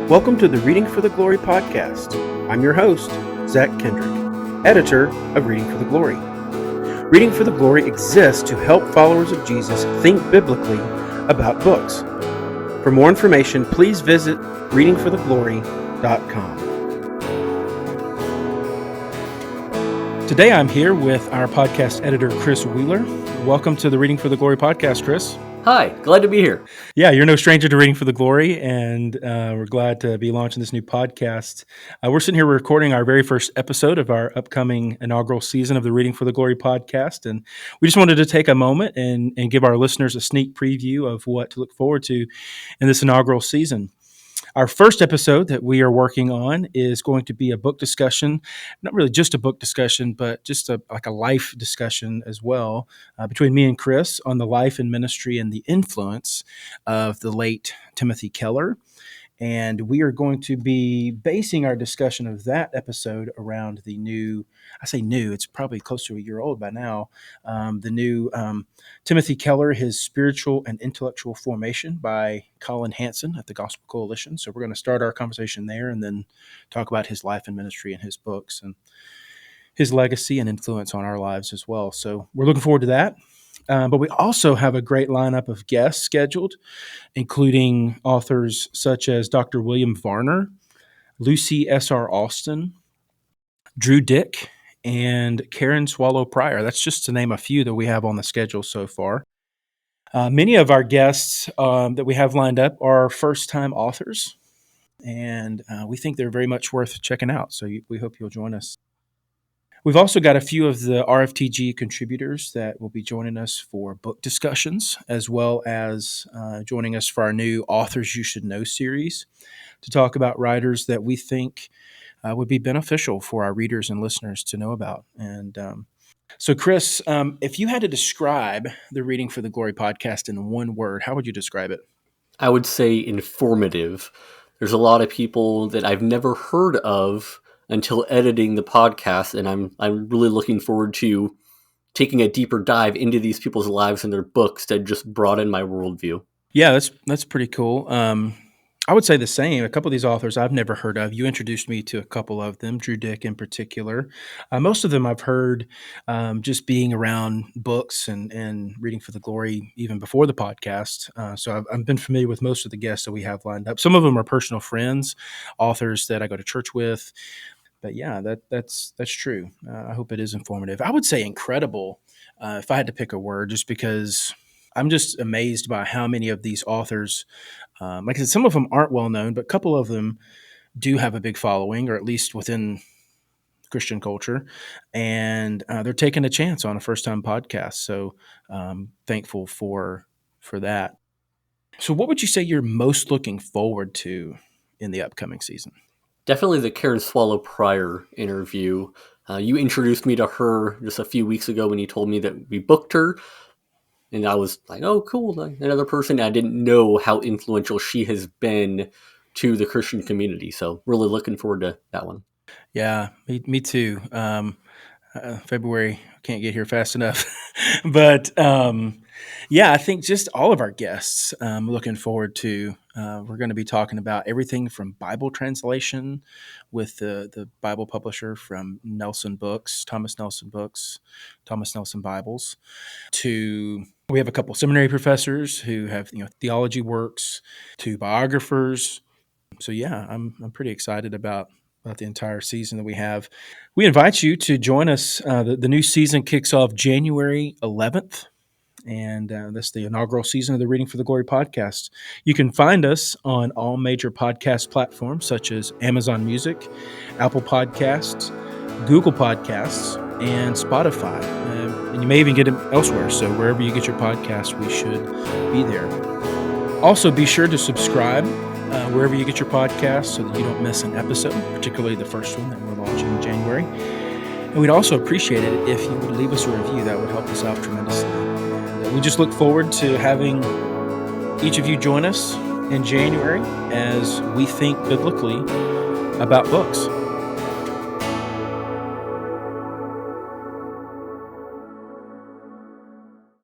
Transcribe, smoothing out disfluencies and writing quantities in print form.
Welcome to the Reading for the Glory podcast. I'm your host, Zach Kendrick, editor of Reading for the Glory. Reading for the Glory exists to help followers of Jesus think biblically about books. For more information, please visit readingfortheglory.com. Today I'm here with our podcast editor, Chris Wheeler. Welcome to the Reading for the Glory podcast, Chris. Hi, glad to be here. Yeah, you're no stranger to Reading for the Glory, and we're glad to be launching this new podcast. We're sitting here recording our very first episode of our upcoming inaugural season of the Reading for the Glory podcast, and we just wanted to take a moment and give our listeners a sneak preview of what to look forward to in this inaugural season. Our first episode that we are working on is going to be a book discussion, not really just a book discussion, but just a life discussion as well, between me and Chris on the life and ministry and the influence of the late Timothy Keller. And we are going to be basing our discussion of that episode around the new, I say new, it's probably close to a year old by now, the new Timothy Keller, His Spiritual and Intellectual Formation by Colin Hansen at the Gospel Coalition. So we're going to start our conversation there and then talk about his life and ministry and his books and his legacy and influence on our lives as well. So we're looking forward to that. But we also have a great lineup of guests scheduled, including authors such as Dr. William Varner, Lucy S.R. Austin, Drew Dick, and Karen Swallow Pryor. That's just to name a few that we have on the schedule so far. Many of our guests that we have lined up are first-time authors, and we think they're very much worth checking out. So we hope you'll join us. We've also got a few of the RFTG contributors that will be joining us for book discussions, as well as joining us for our new Authors You Should Know series to talk about writers that we think would be beneficial for our readers and listeners to know about. And so, Chris, if you had to describe the Reading for the Glory podcast in one word, how would you describe it? I would say informative. There's a lot of people that I've never heard of until editing the podcast, and I'm really looking forward to taking a deeper dive into these people's lives and their books that just broaden my worldview. Yeah, that's pretty cool. I would say the same. A couple of these authors I've never heard of. You introduced me to a couple of them, Drew Dick in particular. Most of them I've heard just being around books and Reading for the Glory even before the podcast. So I've been familiar with most of the guests that we have lined up. Some of them are personal friends, authors that I go to church with. But yeah, that's true. I hope it is informative. I would say incredible if I had to pick a word, just because I'm just amazed by how many of these authors, like I said, some of them aren't well known, but a couple of them do have a big following, or at least within Christian culture, and they're taking a chance on a first-time podcast. So thankful for that. So what would you say you're most looking forward to in the upcoming season? Definitely the Karen Swallow Pryor interview. You introduced me to her just a few weeks ago when you told me that we booked her. And I was like, oh, cool, like another person. I didn't know how influential she has been to the Christian community. So really looking forward to that one. Yeah, me too. February can't get here fast enough. But yeah, I think just all of our guests looking forward to. We're going to be talking about everything from Bible translation with the Bible publisher from Nelson Books, Thomas Nelson Bibles, to we have a couple seminary professors who have theology works, to biographers. So yeah, I'm pretty excited about the entire season that we have. We invite you to join us. The new season kicks off January 11th, and that's the inaugural season of the Reading for the Glory podcast. You can find us on all major podcast platforms such as Amazon Music, Apple Podcasts, Google Podcasts, and Spotify. And you may even get them elsewhere, so wherever you get your podcasts, we should be there. Also, be sure to subscribe wherever you get your podcasts so that you don't miss an episode, particularly the first one that we're launching in January. And we'd also appreciate it if you would leave us a review. That would help us out tremendously. And we just look forward to having each of you join us in January as we think biblically about books.